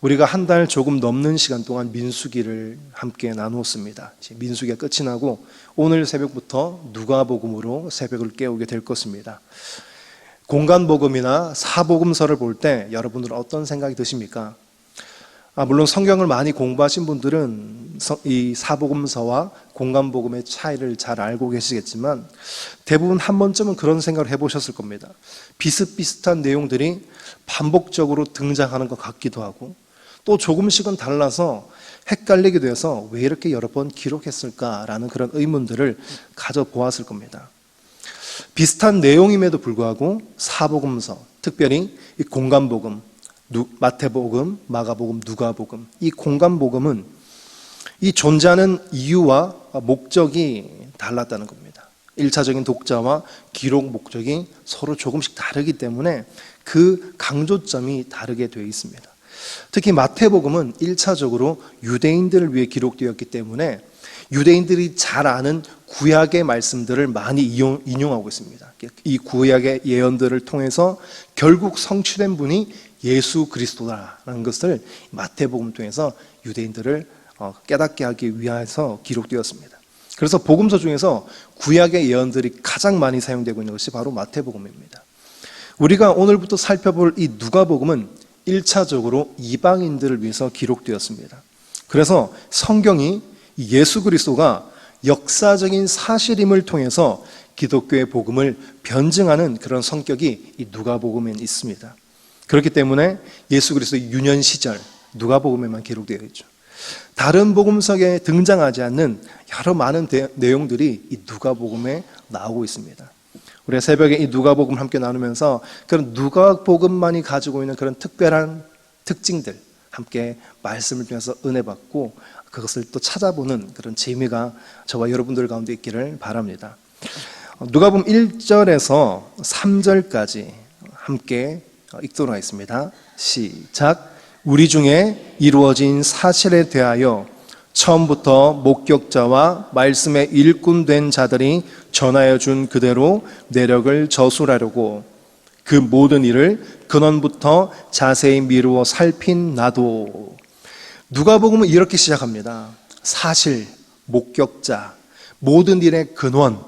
우리가 한 달 조금 넘는 시간 동안 민수기를 함께 나누었습니다. 민수기가 끝이 나고 오늘 새벽부터 누가복음으로 새벽을 깨우게 될 것입니다. 공간복음이나 사복음서를 볼 때 여러분들은 어떤 생각이 드십니까? 물론 성경을 많이 공부하신 분들은 이 사복음서와 공간복음의 차이를 잘 알고 계시겠지만 대부분 한 번쯤은 그런 생각을 해보셨을 겁니다. 비슷비슷한 내용들이 반복적으로 등장하는 것 같기도 하고 또 조금씩은 달라서 헷갈리기도 해서 왜 이렇게 여러 번 기록했을까라는 그런 의문들을 가져보았을 겁니다. 비슷한 내용임에도 불구하고 사복음서, 특별히 이 공간복음, 마태복음, 마가복음, 누가복음, 이 공간복음은 이 존재하는 이유와 목적이 달랐다는 겁니다. 1차적인 독자와 기록 목적이 서로 조금씩 다르기 때문에 그 강조점이 다르게 되어 있습니다. 특히 마태복음은 1차적으로 유대인들을 위해 기록되었기 때문에 유대인들이 잘 아는 구약의 말씀들을 많이 인용하고 있습니다. 이 구약의 예언들을 통해서 결국 성취된 분이 예수 그리스도라는 것을 마태복음 통해서 유대인들을 깨닫게 하기 위해서 기록되었습니다. 그래서 복음서 중에서 구약의 예언들이 가장 많이 사용되고 있는 것이 바로 마태복음입니다. 우리가 오늘부터 살펴볼 이 누가복음은 1차적으로 이방인들을 위해서 기록되었습니다. 그래서 성경이 예수 그리스도가 역사적인 사실임을 통해서 기독교의 복음을 변증하는 그런 성격이 이 누가복음에 있습니다. 그렇기 때문에 예수 그리스도의 유년 시절 누가복음에만 기록되어 있죠. 다른 복음서에 등장하지 않는 여러 많은 내용들이 이 누가복음에 나오고 있습니다. 우리가 새벽에 이 누가복음 함께 나누면서 그런 누가복음만이 가지고 있는 그런 특별한 특징들 함께 말씀을 통해서 은혜 받고 그것을 또 찾아보는 그런 재미가 저와 여러분들 가운데 있기를 바랍니다. 누가복음 1절에서 3절까지 함께 읽도록 하겠습니다. 시작. 우리 중에 이루어진 사실에 대하여 처음부터 목격자와 말씀의 일꾼 된 자들이 전하여 준 그대로 내력을 저술하려고 그 모든 일을 근원부터 자세히 미루어 살핀 나도. 누가복음은 이렇게 시작합니다. 사실, 목격자, 모든 일의 근원,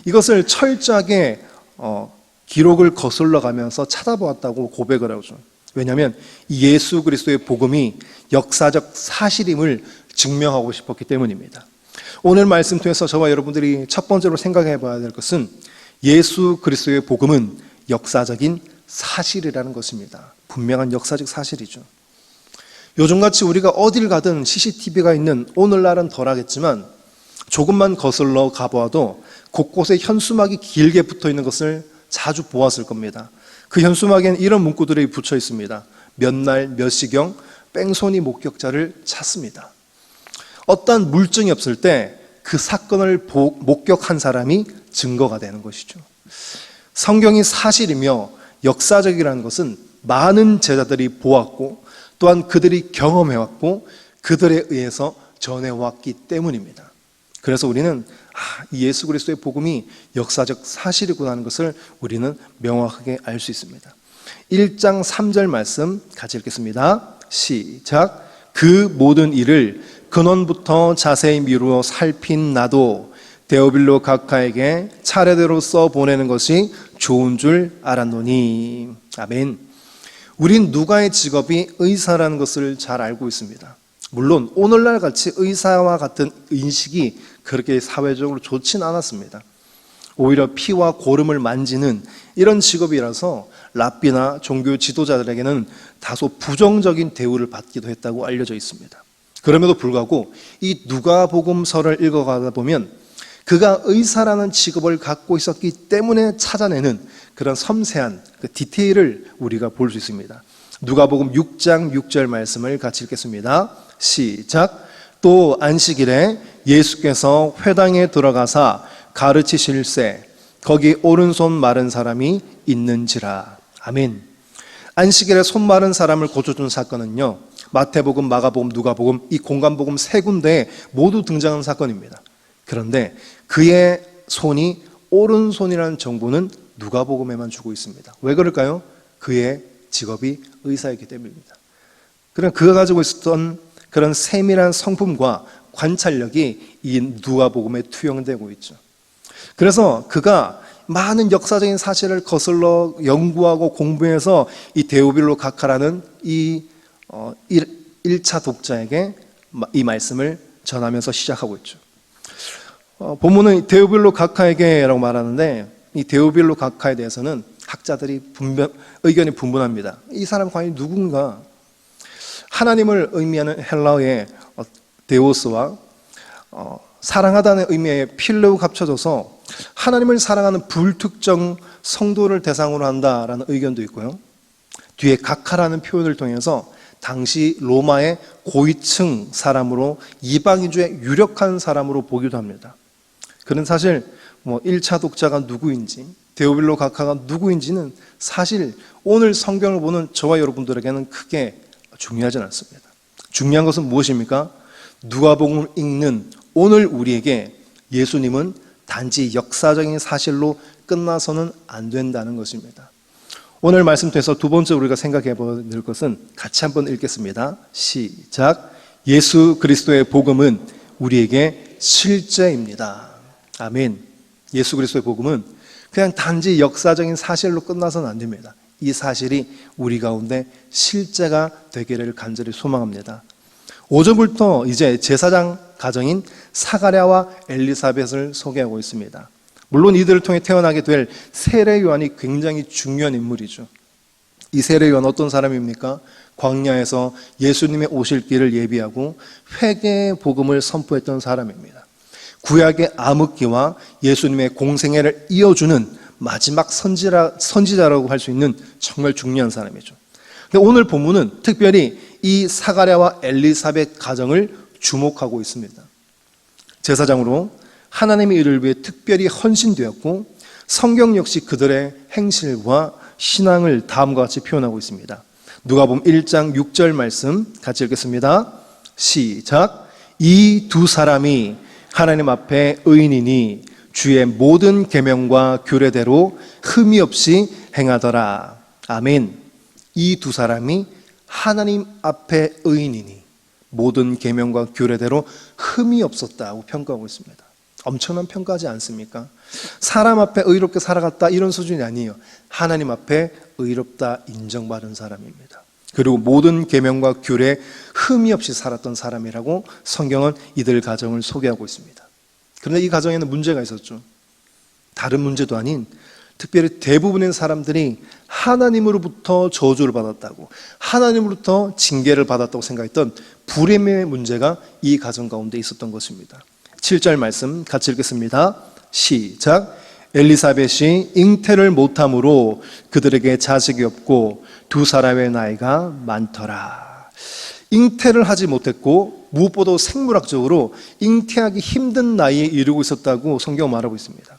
이것을 철저하게 기록을 거슬러 가면서 찾아보았다고 고백을 하죠. 왜냐하면 예수 그리스도의 복음이 역사적 사실임을 증명하고 싶었기 때문입니다. 오늘 말씀 통해서 저와 여러분들이 첫 번째로 생각해 봐야 될 것은 예수 그리스도의 복음은 역사적인 사실이라는 것입니다. 분명한 역사적 사실이죠. 요즘같이 우리가 어딜 가든 CCTV가 있는 오늘날은 덜하겠지만 조금만 거슬러 가보아도 곳곳에 현수막이 길게 붙어 있는 것을 자주 보았을 겁니다. 그 현수막에는 이런 문구들이 붙여 있습니다. 몇 날 몇 시경 뺑소니 목격자를 찾습니다. 어떠한 물증이 없을 때 그 사건을 목격한 사람이 증거가 되는 것이죠. 성경이 사실이며 역사적이라는 것은 많은 제자들이 보았고 또한 그들이 경험해왔고 그들에 의해서 전해왔기 때문입니다. 그래서 우리는 예수 그리스도의 복음이 역사적 사실이구나 하는 것을 우리는 명확하게 알 수 있습니다. 1장 3절 말씀 같이 읽겠습니다. 시작. 그 모든 일을 근원부터 자세히 미루어 살핀 나도 데오빌로 각하에게 차례대로 써보내는 것이 좋은 줄 알았노니. 아멘. 우린 누가의 직업이 의사라는 것을 잘 알고 있습니다. 물론 오늘날 같이 의사와 같은 인식이 그렇게 사회적으로 좋진 않았습니다. 오히려 피와 고름을 만지는 이런 직업이라서 랍비나 종교 지도자들에게는 다소 부정적인 대우를 받기도 했다고 알려져 있습니다. 그럼에도 불구하고 이 누가복음서를 읽어가다 보면 그가 의사라는 직업을 갖고 있었기 때문에 찾아내는 그런 섬세한 그 디테일을 우리가 볼 수 있습니다. 누가복음 6장 6절 말씀을 같이 읽겠습니다. 시작. 또 안식일에 예수께서 회당에 들어가사 가르치실세 거기 오른손 마른 사람이 있는지라. 아멘. 안식일에 손 마른 사람을 고쳐준 사건은요, 마태복음, 마가복음, 누가복음 이 공간복음 세 군데에 모두 등장하는 사건입니다. 그런데 그의 손이 오른손이라는 정보는 누가복음에만 주고 있습니다. 왜 그럴까요? 그의 직업이 의사이기 때문입니다. 그러나 그가 가지고 있었던 그런 세밀한 성품과 관찰력이 이 누가복음에 투영되고 있죠. 그래서 그가 많은 역사적인 사실을 거슬러 연구하고 공부해서 이 데오빌로 각하라는 이 1차 독자에게 이 말씀을 전하면서 시작하고 있죠. 본문은 데오빌로 각하에게라고 말하는데, 이 데오빌로 각하에 대해서는 학자들이 의견이 분분합니다. 이 사람 과연 누군가? 하나님을 의미하는 헬라어의 데오스와 사랑하다는 의미의 필레오가 합쳐져서 하나님을 사랑하는 불특정 성도를 대상으로 한다라는 의견도 있고요. 뒤에 각하라는 표현을 통해서 당시 로마의 고위층 사람으로, 이방인주의 유력한 사람으로 보기도 합니다. 그는 사실 1차 독자가 누구인지, 데오빌로 각하가 누구인지는 사실 오늘 성경을 보는 저와 여러분들에게는 크게 중요하진 않습니다. 중요한 것은 무엇입니까? 누가복음을 읽는 오늘 우리에게 예수님은 단지 역사적인 사실로 끝나서는 안 된다는 것입니다. 오늘 말씀 통해서 두 번째 우리가 생각해 볼 것은 같이 한번 읽겠습니다. 시작. 예수 그리스도의 복음은 우리에게 실제입니다. 아멘. 예수 그리스도의 복음은 그냥 단지 역사적인 사실로 끝나서는 안 됩니다. 이 사실이 우리 가운데 실제가 되기를 간절히 소망합니다. 5절부터 이제 제사장 가정인 사가랴와 엘리사벳을 소개하고 있습니다. 물론 이들을 통해 태어나게 될 세례 요한이 굉장히 중요한 인물이죠. 이 세례 요한 어떤 사람입니까? 광야에서 예수님의 오실 길을 예비하고 회개의 복음을 선포했던 사람입니다. 구약의 암흑기와 예수님의 공생애를 이어주는 마지막 선지자라고 할 수 있는 정말 중요한 사람이죠. 근데 오늘 본문은 특별히 이 사가랴와 엘리사벳 가정을 주목하고 있습니다. 제사장으로 하나님의 일을 위해 특별히 헌신되었고, 성경 역시 그들의 행실과 신앙을 다음과 같이 표현하고 있습니다. 누가복음 1장 6절 말씀 같이 읽겠습니다. 시작. 이 두 사람이 하나님 앞에 의인이니 주의 모든 계명과 규례대로 흠이 없이 행하더라. 아멘. 이 두 사람이 하나님 앞에 의인이니 모든 계명과 규례대로 흠이 없었다고 평가하고 있습니다. 엄청난 평가하지 않습니까? 사람 앞에 의롭게 살아갔다 이런 수준이 아니에요. 하나님 앞에 의롭다 인정받은 사람입니다. 그리고 모든 계명과 규례에 흠이 없이 살았던 사람이라고 성경은 이들 가정을 소개하고 있습니다. 그런데 이 가정에는 문제가 있었죠. 다른 문제도 아닌 특별히 대부분의 사람들이 하나님으로부터 저주를 받았다고, 하나님으로부터 징계를 받았다고 생각했던 불임의 문제가 이 가정 가운데 있었던 것입니다. 7절 말씀 같이 읽겠습니다. 시작. 엘리사벳이 잉태를 못함으로 그들에게 자식이 없고 두 사람의 나이가 많더라. 잉태를 하지 못했고 무엇보다 생물학적으로 잉태하기 힘든 나이에 이르고 있었다고 성경은 말하고 있습니다.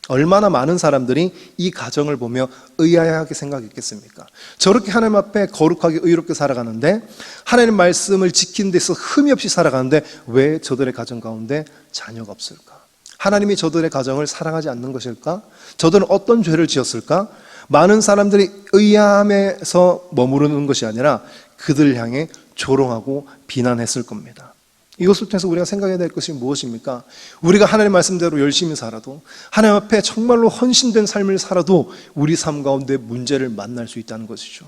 얼마나 많은 사람들이 이 가정을 보며 의아하게 생각했겠습니까? 저렇게 하나님 앞에 거룩하게 의롭게 살아가는데, 하나님 말씀을 지키는 데서 흠이 없이 살아가는데 왜 저들의 가정 가운데 자녀가 없을까? 하나님이 저들의 가정을 사랑하지 않는 것일까? 저들은 어떤 죄를 지었을까? 많은 사람들이 의아함에서 머무르는 것이 아니라 그들을 향해 조롱하고 비난했을 겁니다. 이것을 통해서 우리가 생각해야 될 것이 무엇입니까? 우리가 하나님 말씀대로 열심히 살아도, 하나님 앞에 정말로 헌신된 삶을 살아도 우리 삶 가운데 문제를 만날 수 있다는 것이죠.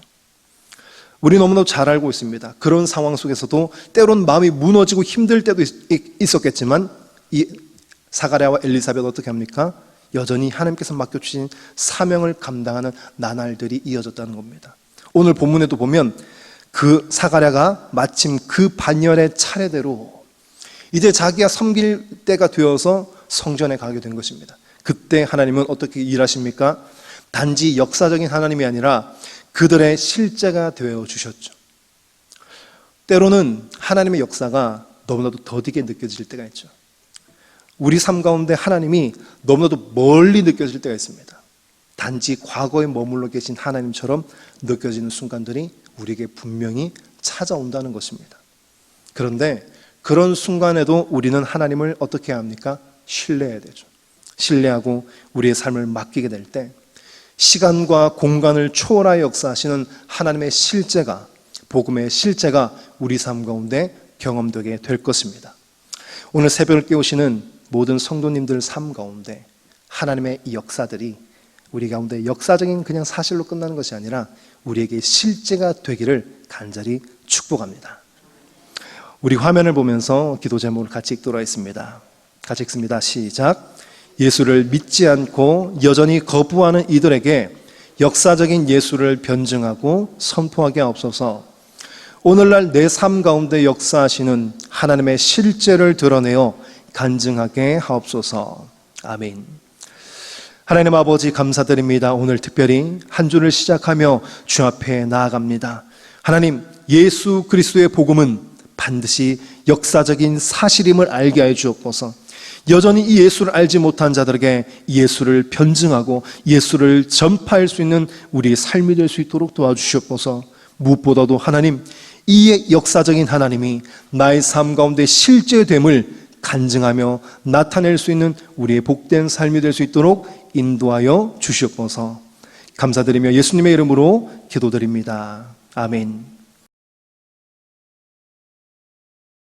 우리 너무나도 잘 알고 있습니다. 그런 상황 속에서도 때론 마음이 무너지고 힘들 때도 있었겠지만 이 사가랴와 엘리사벳 어떻게 합니까? 여전히 하나님께서 맡겨주신 사명을 감당하는 나날들이 이어졌다는 겁니다. 오늘 본문에도 보면 그 사가랴가 마침 그 반열의 차례대로 이제 자기가 섬길 때가 되어서 성전에 가게 된 것입니다. 그때 하나님은 어떻게 일하십니까? 단지 역사적인 하나님이 아니라 그들의 실제가 되어 주셨죠. 때로는 하나님의 역사가 너무나도 더디게 느껴질 때가 있죠. 우리 삶 가운데 하나님이 너무나도 멀리 느껴질 때가 있습니다. 단지 과거에 머물러 계신 하나님처럼 느껴지는 순간들이 우리에게 분명히 찾아온다는 것입니다. 그런데 그런 순간에도 우리는 하나님을 어떻게 해야 합니까? 신뢰해야 되죠. 신뢰하고 우리의 삶을 맡기게 될 때 시간과 공간을 초월하여 역사하시는 하나님의 실제가 복음의 실제가 우리 삶 가운데 경험되게 될 것입니다. 오늘 새벽을 깨우시는 모든 성도님들 삶 가운데 하나님의 이 역사들이 우리 가운데 역사적인 그냥 사실로 끝나는 것이 아니라 우리에게 실제가 되기를 간절히 축복합니다. 우리 화면을 보면서 기도 제목을 같이 읽도록 하겠습니다. 같이 읽습니다. 시작. 예수를 믿지 않고 여전히 거부하는 이들에게 역사적인 예수를 변증하고 선포하게 하옵소서. 오늘날 내 삶 가운데 역사하시는 하나님의 실제를 드러내어 간증하게 하옵소서. 아멘. 하나님 아버지 감사드립니다. 오늘 특별히 한 주를 시작하며 주 앞에 나아갑니다. 하나님, 예수 그리스도의 복음은 반드시 역사적인 사실임을 알게 해 주옵소서. 여전히 이 예수를 알지 못한 자들에게 예수를 변증하고 예수를 전파할 수 있는 우리의 삶이 될 수 있도록 도와주시옵소서. 무엇보다도 하나님, 이 역사적인 하나님이 나의 삶 가운데 실제됨을 간증하며 나타낼 수 있는 우리의 복된 삶이 될 수 있도록 인도하여 주시옵소서. 감사드리며 예수님의 이름으로 기도드립니다. 아멘.